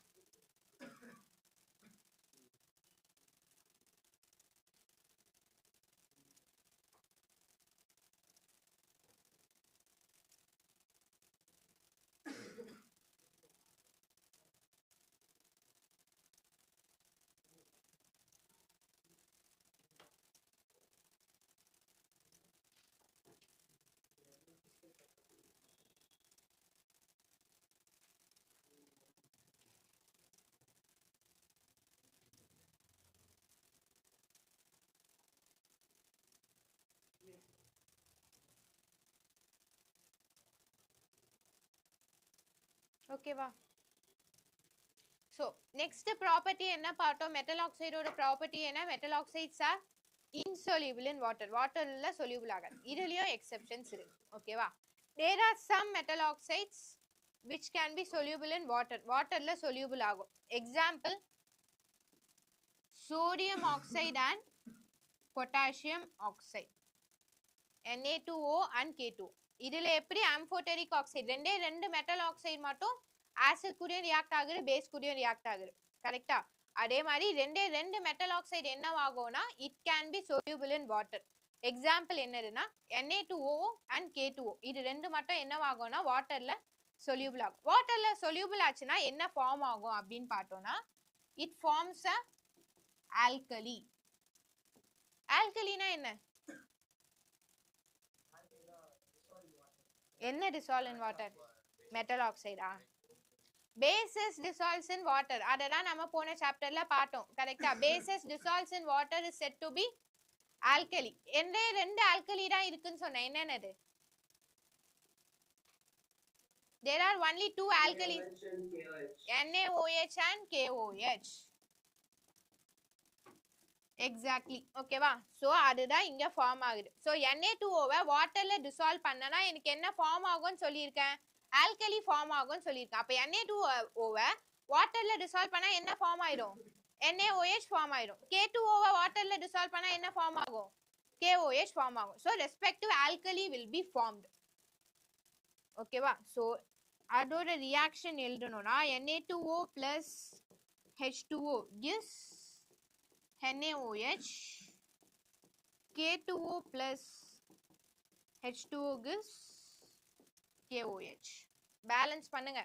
ஓகேவா? So next property என்ன பார்த்தோம்? metal oxide ஓட property என்ன? metal oxides are insoluble in water. வாட்டர்ல soluble ஆகாது. இதுலயும் exceptions இருக்கு. ஓகேவா? There are some metal oxides which can be soluble in water. வாட்டர்ல soluble ஆகும். Example, sodium oxide and potassium oxide, Na2O and K2. இதுல எப்படி amphoteric oxide ரெண்டு metal oxide மட்டும் acid கூடயும் react ஆகுது, base கூடயும் react ஆகுது. கரெக்ட்டா? அதே மாதிரி ரெண்டு மெட்டல் ஆக்சைடு என்னவாகும்னா it can be soluble in water. Example என்னதுன்னா Na2O அண்ட் K2O இது ரெண்டு மட்டும் என்னவாகும்னா வாட்டர்ல soluble ஆகும். வாட்டர்ல soluble ஆச்சுன்னா என்ன ஃபார்ம் ஆகும் அப்படின்னு பார்த்தோம்னா it forms a alkali. ஆல்கலினா என்ன dissolve in water? மெட்டல் ஆக்சைடா? bases dissolves in water அததான் நம்ம போன சாப்டர்ல பார்த்தோம் கரெக்ட்டா. bases dissolves in water is said to be alkali. ரெண்டு ஆல்கலி தான் இருக்குன்னு சொன்னேன், என்னன்னது? there are only two alkali, NaOH and KOH. Exactly, ஓகேவா? சோ அதுதான் இங்க ஃபார்ம் ஆகுது. சோ Na2O வை வாட்டர்ல டிசால்வ் பண்ணனா எனக்கு என்ன ஃபார்ம் ஆகும்னு சொல்லியிருக்கேன்? ஆல்கலி ஃபார்ம் ஆகும்னு சொல்லியிருக்கேன். அப்ப Na2O வை வாட்டர்ல டிசால்வ் பண்ணா என்ன ஃபார்ம் ஆயிடும்? NaOH ஃபார்ம் ஆயிடும். K2O வை வாட்டர்ல டிசால்வ் பண்ணா என்ன ஃபார்ம் ஆகும்? KOH ஃபார்ம் ஆகும். So respective alkali will be formed. ஓகேவா? சோ அதோட ரியாக்ஷன் எழுதணும்னா Na2O plus H2O gives NaOH, K2O plus H2O gives KOH. Balance பண்ணுங்க.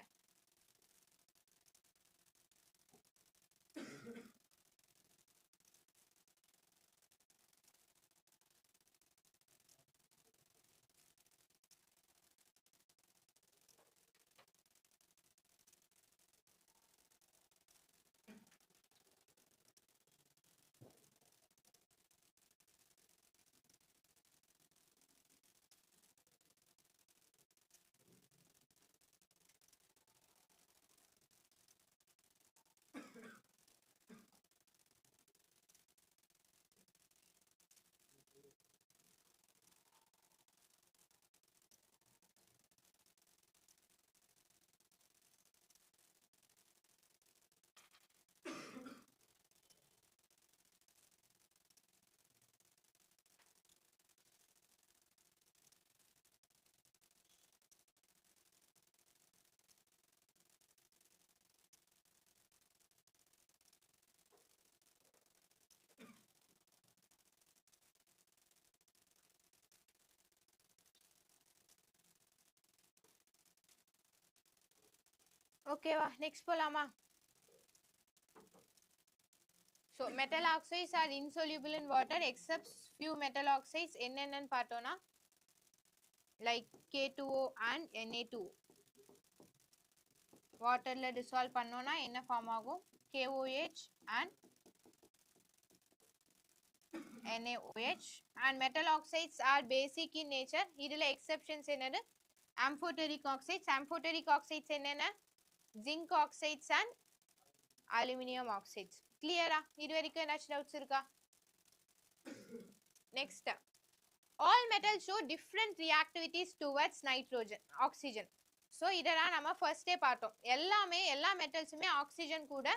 ஓகேவா? நெக்ஸ்ட் போலாமா? So metal oxides are insoluble in water except few metal oxides என்னென்னன்னு பார்த்தோம்னா like K2O and Na2O. வாட்டர்ல dissolve பண்ணோம்னா என்ன ஃபார்ம் ஆகும்? KOH and NaOH. and metal oxides are basic in nature. இதுல exceptions என்னது? amphoteric oxides. amphoteric oxides என்னென்ன? zinc oxides and aluminum oxides. கிளியரா? இது வரைக்கும் ஏதாச்சும் டவுட்ஸ் இருக்கா? Next, all metals show different reactivities towards nitrogen, oxygen. so இதெல்லாம் நம்ம ஃபர்ஸ்டே பார்த்தோம். எல்லா மெட்டல்ஸுமே ஆக்சிஜன் கூட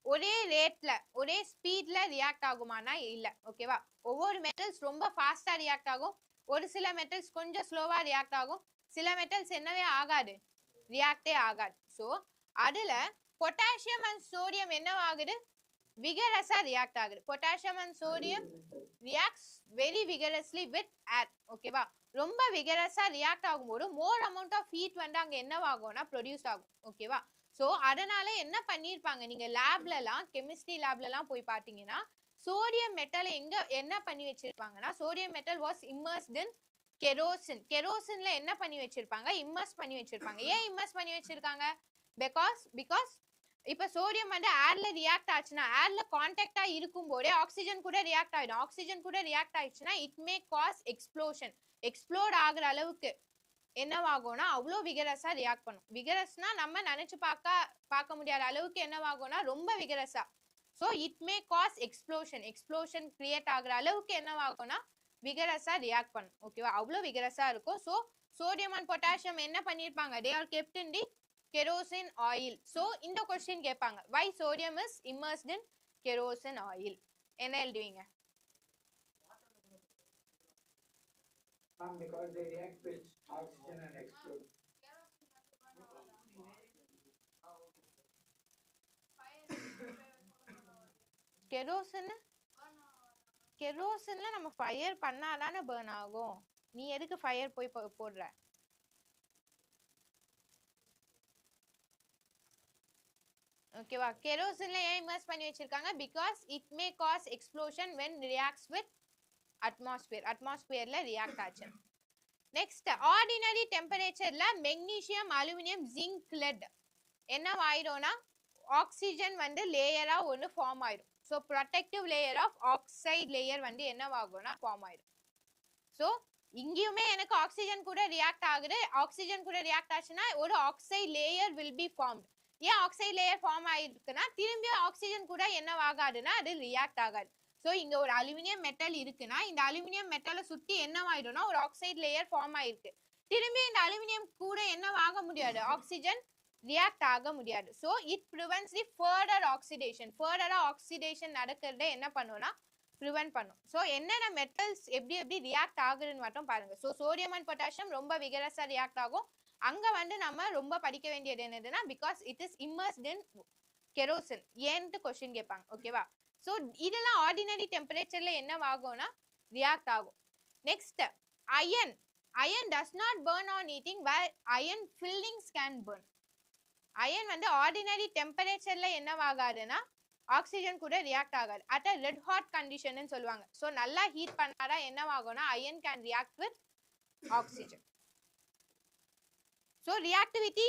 ஒரே ரேட்ல ஒரே ஸ்பீட்ல ரியாக்ட் ஆகுமானா இல்ல. ஓகேவா? ஒவ்வொரு மெட்டல்ஸ் ரொம்ப ஃபாஸ்டா ரியாக்ட் ஆகும், ஒரு சில மெட்டல்ஸ் கொஞ்சம் ஸ்லோவா ரியாக்ட் ஆகும், சில மெட்டல்ஸ் என்னவே ஆகாது, ரியாக்டே ஆகாது. சோ அதுல பொட்டாசியம் அண்ட் சோடியம் என்னவாகுது? விகரஸா ரியாக்ட் ஆகுது. Potassium and sodium reacts very vigorously with air. ஓகேவா? ரொம்ப விகரஸா ரியாக்ட் ஆகும்போது மோர் அமௌண்ட் ஆஃப் ஹீட் வந்து அங்க என்னவாகும்னா ப்ரொடியூஸ் ஆகும். ஓகேவா? சோ அதனால என்ன பண்ணிருப்பாங்க, நீங்க லேப்லலாம் கெமிஸ்ட்ரி லேப்லலாம் போய் பாத்தீங்கன்னா சோடியம் மெட்டல் என்ன பண்ணி வச்சிருப்பாங்கன்னா, sodium metal was immersed in kerosene. கெரோசின்ல என்ன பண்ணி வச்சிருப்பாங்க? இம்மர்ஸ் பண்ணி வச்சிருப்பாங்க. ஏன் இம்மர்ஸ் பண்ணி வச்சிருக்காங்க? பிகாஸ் இப்ப சோடியம் வந்து ஏர்ல ரியாக்ட் ஆச்சுன்னா, ஏர்ல கான்டாக்டா இருக்கும் போதே ஆக்சிஜன் கூட ரியாக்ட் ஆயிடும். ஆக்சிஜன் கூட ரியாக்ட் ஆயிடுச்சுன்னா it may cause explosion. Explode ஆகுற அளவுக்கு என்னவாகும்னா அவ்வளோ விகரஸா ரியாக்ட் பண்ணும். விகரஸ்னா நம்ம நினைச்சு பார்க்க முடியாத அளவுக்கு என்னவாகும்னா ரொம்ப விகரஸா. So it may cause explosion. Explosion create ஆகுற அளவுக்கு என்னவாகும்னா விகரஸா ரியாக்ட் பண்ணும். ஓகேவா? அவ்வளோ விகரஸா இருக்கும். ஸோ சோடியம் அண்ட் பொட்டாசியம் என்ன பண்ணிருப்பாங்க? They are kept in the kerosene oil. so இந்த question கேட்பாங்க, why sodium is immersed in kerosene oil? என்ன எழுதுவீங்க? Because they react with oxygen and explode. கெரோசின்ல நம்ம ஃபயர் பண்ணாதானே burn ஆகும். நீ எதுக்கு ஃபயர் போய் போடுற? ஓகேவா? கெரோசின்ல ஏன் இமர்ஸ் பண்ணி வச்சிருக்காங்க? Because it may cause explosion when reacts with அட்மாஸ்பியர்ல ரியாக்ட் ஆச்சு. நெக்ஸ்ட் ஆர்டினரி டெம்பரேச்சர்ல மெக்னீசியம், அலுமினியம், ஜிங்க், லெட் என்னவாயிடும்னா ஆக்சிஜன் வந்து லேயரா ஒன்று ஃபார்ம் ஆயிடும். So protective layer of oxide layer வந்து என்னவாகும்னா ஃபார்ம் ஆயிடும். ஸோ இங்கேயுமே எனக்கு ஆக்சிஜன் கூட ரியாக்ட் ஆகுது. ஆக்சிஜன் கூட ரியாக்ட் ஆச்சுன்னா ஒரு oxide layer will be formed. ஏன் ஆக்சைடு லேயர் ஃபார்ம் ஆயிருக்குன்னா திரும்பி ஆக்சிஜன் கூட என்னவாகாதுன்னா அது ரியாக்ட் ஆகாது. ஸோ இங்க ஒரு அலுமினியம் மெட்டல் இருக்குன்னா இந்த அலுமினியம் மெட்டலை சுத்தி என்னவாயிடும்னா ஒரு ஆக்சைடு லேயர் ஃபார்ம் ஆயிருக்கு. திரும்பி இந்த அலுமினியம் கூட என்னவாக முடியாது, ஆக்சிஜன் ரியாக்ட் ஆக முடியாது. So it prevents the further oxidation. ஃபர்தரா ஆக்சிடேஷன் நடக்கிறத என்ன பண்ணும்னா ப்ரிவென்ட் பண்ணும். ஸோ என்னென்ன மெட்டல்ஸ் எப்படி எப்படி ரியாக்ட் ஆகுதுன்னு மட்டும் பாருங்க. ஸோ சோடியம் அண்ட் பொட்டாசியம் ரொம்ப விகரஸா ரியாக்ட் ஆகும். அங்க வந்து நம்ம ரொம்ப படிக்க வேண்டியது என்னதுன்னா because it is immersed in kerosene. ஏன்ட்டு கொஸ்டின் கேட்பாங்க. ஓகேவா? ஸோ இதெல்லாம் ஆர்டினரி டெம்பரேச்சர்ல என்னவாகும்னா ரியாக்ட் ஆகும். Next iron. Iron does not burn on heating where iron fillings can burn. Iron வந்து ஆர்டினரி டெம்பரேச்சர்ல என்னவாகாதுன்னா ஆக்சிஜன் கூட ரியாக்ட் ஆகாது. At a red hot condition சொல்லுவாங்க. ஸோ நல்லா ஹீட் பண்ணாதான் என்னவாகும்னா iron can react with oxygen. So reactivity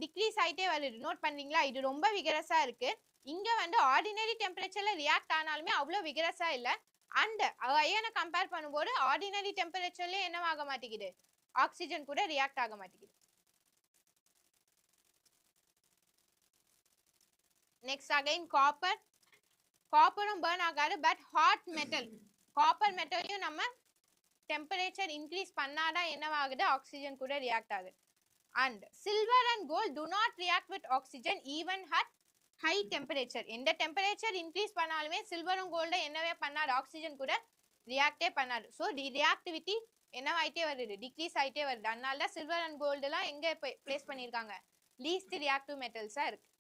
decrease ஆயிட்டே வருது. நோட் பண்றீங்களா? இது ரொம்ப விகரஸா இருக்கு. இங்க வந்து ஆர்டினரி டெம்பரேச்சர்ல ரியாக்ட் ஆனாலுமே அவ்வளோ விகரஸா இல்ல. அண்ட் அயனை கம்பேர் பண்ணும்போது ஆர்டினரி டெம்பரேச்சர்ல என்னவாக மாட்டேங்குது, ஆக்சிஜன் கூட ரியாக்ட் ஆக மாட்டேங்குது. Next again copper. காப்பரும் burn ஆகாது. பட் ஹாட் மெட்டல், காப்பர் மெட்டலையும் நம்ம டெம்பரேச்சர் இன்க்ரீஸ் பண்ணாதான் என்னவாகுது, ஆக்சிஜன் கூட ரியாக்ட் ஆகுது. And silver and gold do not react with oxygen even at high temperature. எந்த டெம்பரேச்சர் இன்க்ரீஸ் பண்ணாலுமே சில்வரும் கோல்டும் என்னவே பண்ணாது, ஆக்சிஜன் கூட ரியாக்டே பண்ணாது. ஸோ ரியாக்டிவிட்டி என்னவாயிட்டே வருது, டிக்ரீஸ் ஆயிட்டே வருது. அதனால தான் சில்வர் அண்ட் கோல்டு எல்லாம் எங்க பிளேஸ் பண்ணிருக்காங்க, லீஸ்ட் ரியாக்டிவ் மெட்டல்ஸா இருக்கு.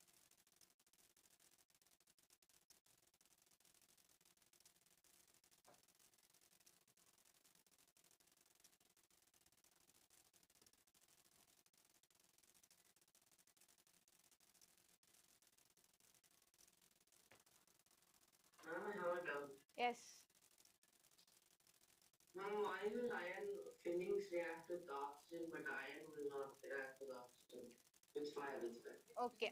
Ma'am, I have a doubt. Yes. Ma'am, why will iron fillings react with oxygen, but iron will not react with oxygen? With fire, with fire. Okay.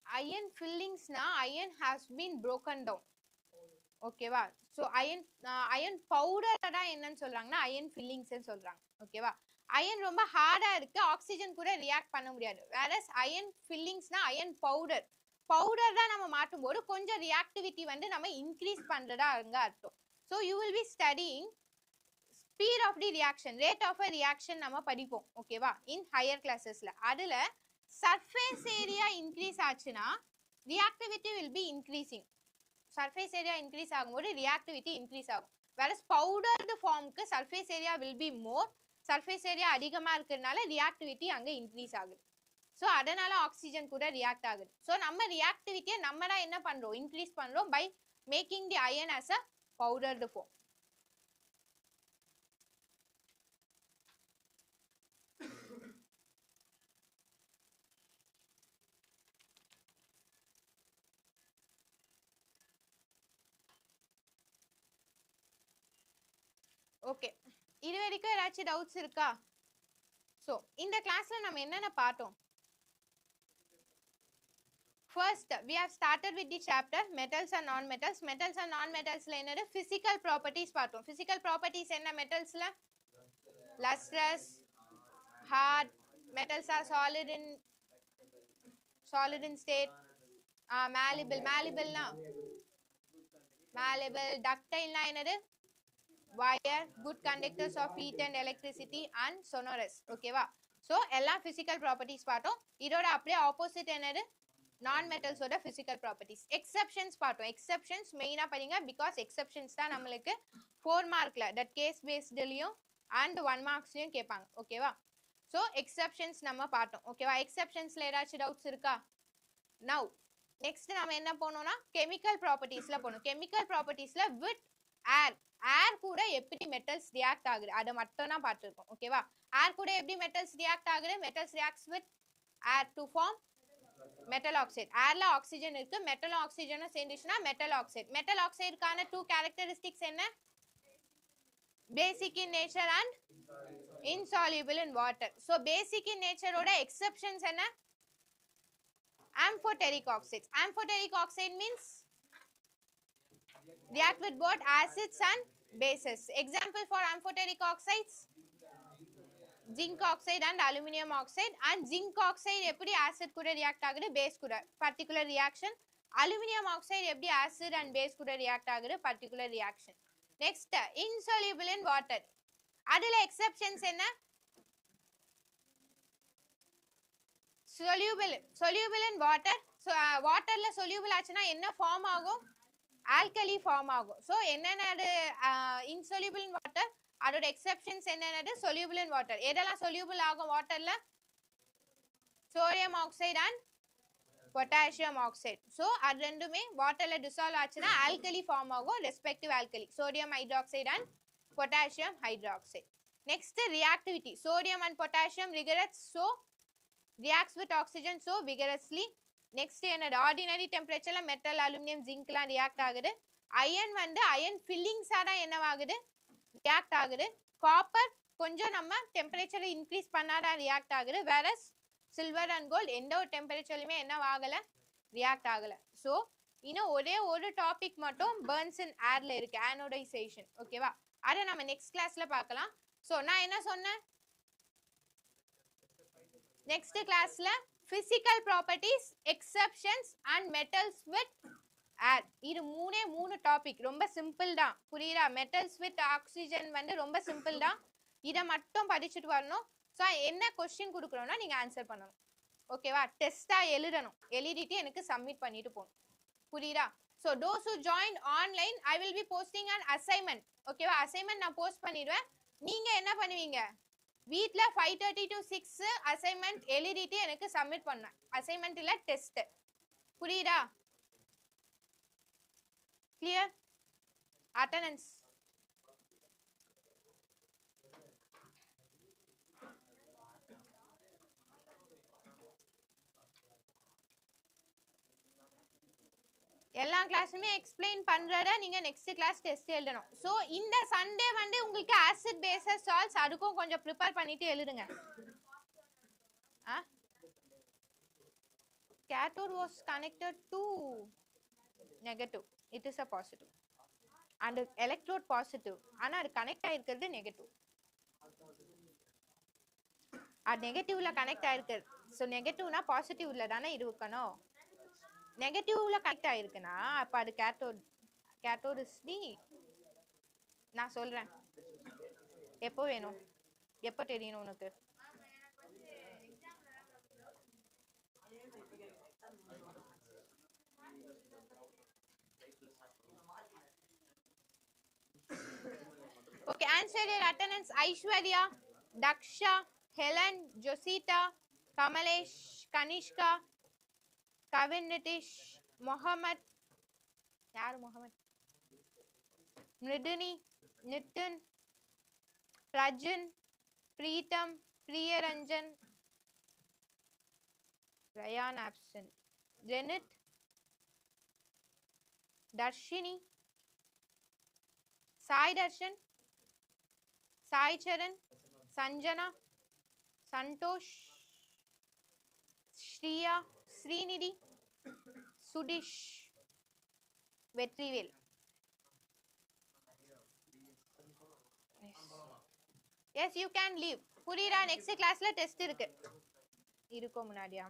Iron ஃபில்லிங்ஸ்னா iron has been broken down. ஓகேவா? So iron powder தான் என்னன்னு சொல்றாங்கன்னா iron fillings சொல்றாங்க. ஓகேவா? Iron ரொம்ப ஹார்டா இருக்கு, ஆக்சிஜன் கூட ரியாக்ட் பண்ண முடியாது. வேறஸ் அயன் ஃபில்லிங்ஸ்னா அயன் பவுடர். பவுடர் தான் நம்ம மாட்டும் போது கொஞ்சம் ரியாக்டிவிட்டி வந்து நம்ம இன்க்ரீஸ் பண்றதா அங்க அர்த்தம். So you will be studying speed of the reaction, rate of a reaction நம்ம படிப்போம். ஓகேவா? இன் ஹையர் கிளாஸஸ்ல அதுல சர்ஃபேஸ் ஏரியா இன்க்ரீஸ் ஆச்சுன்னா reactivity will be increasing. Surface area increase ஆகும்போது ரியாக்டிவிட்டி இன்க்ரீஸ் ஆகும். வேற பவுடர்டு ஃபார்முக்கு surface area will be more. Surface area அதிகமா இருக்கிறதுனால ரியாக்டிவிட்டி அங்க இன்க்ரீஸ் ஆகுது. ஸோ அதனால ஆக்சிஜன் கூட ரியாக்ட் ஆகுது. ஸோ நம்ம ரியாக்டிவிட்டியை நம்ம தான் என்ன பண்றோம், இன்க்ரீஸ் பண்றோம் by making the iron as a powdered form. Okay, இது வரைக்கும் ஏதாச்சும் டவுட்ஸ் இருக்கா? ஸோ இந்த கிளாஸ்ல நம்ம என்னென்ன பார்த்தோம்? First, we have started with the chapter metals and non-metals. Metals and non-metals la enna physical properties பார்த்தோம். Physical properties என்ன metals la? Lustrous, hard, metals are solid in state. Malleable na? Malleable, ductile na enna? Wire, good conductors of heat and electricity and sonorous. Okay va? So எல்லாம் physical properties பார்த்தோம். இதோட அப்படியே opposite என்னது? non-metals ஓட physical properties. exceptions பார்த்தோம். exceptions மெயினா படிங்க because exceptions தான் நம்மளுக்கு 4 மார்க்ல that case based லயும் and 1 marksலயும் கேட்பாங்க. ஓகேவா? so exceptions நம்ம பார்த்தோம். ஓகேவா? exceptionsல ஏதாச்சும் டவுட்ஸ் இருக்கா? now நெக்ஸ்ட் நாம என்ன போனோம்னா கெமிக்கல் ப்ராப்பர்ட்டிஸ்ல போனோம். கெமிக்கல் ப்ராப்பர்ட்டிஸ்ல வித் ஏர், ஏர் கூட எப்படி மெட்டல்ஸ் ரியாக்ட் ஆகுது அதை மட்டும் தான் பார்த்துருக்கோம். ஓகேவா? ஏர் கூட எப்படி மெட்டல்ஸ் ரியாக்ட் ஆகுது? Metals reacts with air to form metal oxide. ஏர்ல ஆக்சிஜன் இருக்கு, மெட்டல் ஆக்சிஜனும் சேர்ந்துச்சுன்னா மெட்டல் ஆக்சைடு. மெட்டல் ஆக்சைடுக்கான 2 கேரக்டரிஸ்டிக்ஸ் என்ன? Basic in nature and insoluble in water. So basic in nature ஓட exceptions என்ன? Amphoteric oxides. Amphoteric oxide means react with both acids and bases. Example for amphoteric oxides, zinc oxide and aluminum oxide. And zinc oxide எப்படி acid கூட react ஆகுது, base கூட, particular reaction. Aluminum oxide எப்படி acid and base கூட react ஆகுது, particular reaction. Next, insoluble in water. அதுல exceptions என்ன? soluble in water. So waterல soluble ஆச்சுன்னா என்ன ஃபார்ம் ஆகும்? ஆல்கலி ஃபார்ம் ஆகும். ஸோ என்னென்னது insoluble in water, அதோட exceptions என்னென்னது? soluble in water. எதெல்லாம் soluble ஆகும் வாட்டர்ல? Sodium oxide and potassium oxide. So அது ரெண்டுமே வாட்டர்ல டிசால்வ் ஆச்சுன்னா ஆல்கலி ஃபார்ம் ஆகும், respective alkali, sodium hydroxide and potassium hydroxide. Next, reactivity. Sodium and potassium reacts with oxygen so vigorously. Next, என்னது? Ordinary temperatureல metal, aluminum, zinc லாம் react ஆகுது. iron வந்து iron fillings தான் என்னவாகுது? react ஆகுது. copper கொஞ்சம் நம்ம temperature increase பண்ணாதான் react ஆகுது. whereas silver and gold எந்த ஒரு temperatureலுமே என்னவாகல? react ஆகல. So இன்னும் ஒரே ஒரு டாபிக் மட்டும் burns in airல இருக்கு, anodization. ஓகேவா? அதை நம்ம நெக்ஸ்ட் கிளாஸ்ல பார்க்கலாம். சோ நான் என்ன சொன்னேன்? நெக்ஸ்ட் கிளாஸ்ல physical properties, exceptions and metals with air. இது மூணு டாபிக், ரொம்ப சிம்பிள் தான். புரியுதா? metals with oxygen வந்து ரொம்ப சிம்பிள் தான். இதை மட்டும் படிச்சுட்டு வரணும். ஸோ என்ன கொஸ்டின் கொடுக்குறோம்னா நீங்க ஆன்சர் பண்ணணும். ஓகேவா? டெஸ்டா எழுதணும், எழுதிட்டு எனக்கு சப்மிட் பண்ணிட்டு போகணும். புரியுதா? So those who joined online, I will be posting an assignment. ஓகேவா? அசைன்மெண்ட் நான் போஸ்ட் பண்ணிடுவேன். நீங்க என்ன பண்ணுவீங்க? வீட்ல 5:30 to 6 அசைன்மெண்ட் எழுதிட்டு எனக்கு சப்மிட் பண்ணணும். அசைன்மெண்ட் இல்ல டெஸ்ட். புரியுதா? கிளியர்? அட்டெண்டன்ஸ் எல்லா கிளாஸுமே எக்ஸ்பிளைன் பண்றத நீங்க நெக்ஸ்ட் கிளாஸ் டெஸ்ட் எழுதணும். சோ இந்த சண்டே வந்து உங்களுக்கு ஆசிட் பேசஸ் சால்ட்ஸ் அதுக்கும் கொஞ்சம் ப்ரிப்பேர் பண்ணிட்டு எழுதுங்க. cathode was connected to negative, it is a positive, and electrode positive, ஆனா அது கனெக்ட் ஆயிருக்கிறது நெகட்டிவ். அது நெகட்டிவ்ல கனெக்ட் ஆயிருக்கு. சோ நெகட்டிவ்னா பாசிட்டிவ்ல தானே இருக்கணும். நெகட்டிவ்ல கனெக்ட் ஆயிருக்குன்னா அப்ப அது கேத்தோட். கேத்தோட் இஸ் தி, நான் சொல்றேன் எப்போ வேணும், எப்போ தெரியணும் உனக்கு? Okay, answer your attendance. Aishwarya, Daksha, Helen, Joshitha, Kamalesh, Kanishka, Kavin, Nithish, Mohammed, யாரு Mohammed, Mirudhuni, Nithin, Rajan, Preetham, Priyaranjan, Rayan absent, Jenith, Dharshini, Sai Dharshan, Sai Saran, Sanjana, Santhosh, Sriya, Srinidhi, Sudish, Vetrivel. Yes, you can leave. புரியுதா? நெக்ஸ்ட் கிளாஸ்ல டெஸ்ட் இருக்கு. இருக்கோ முன்னாடியா?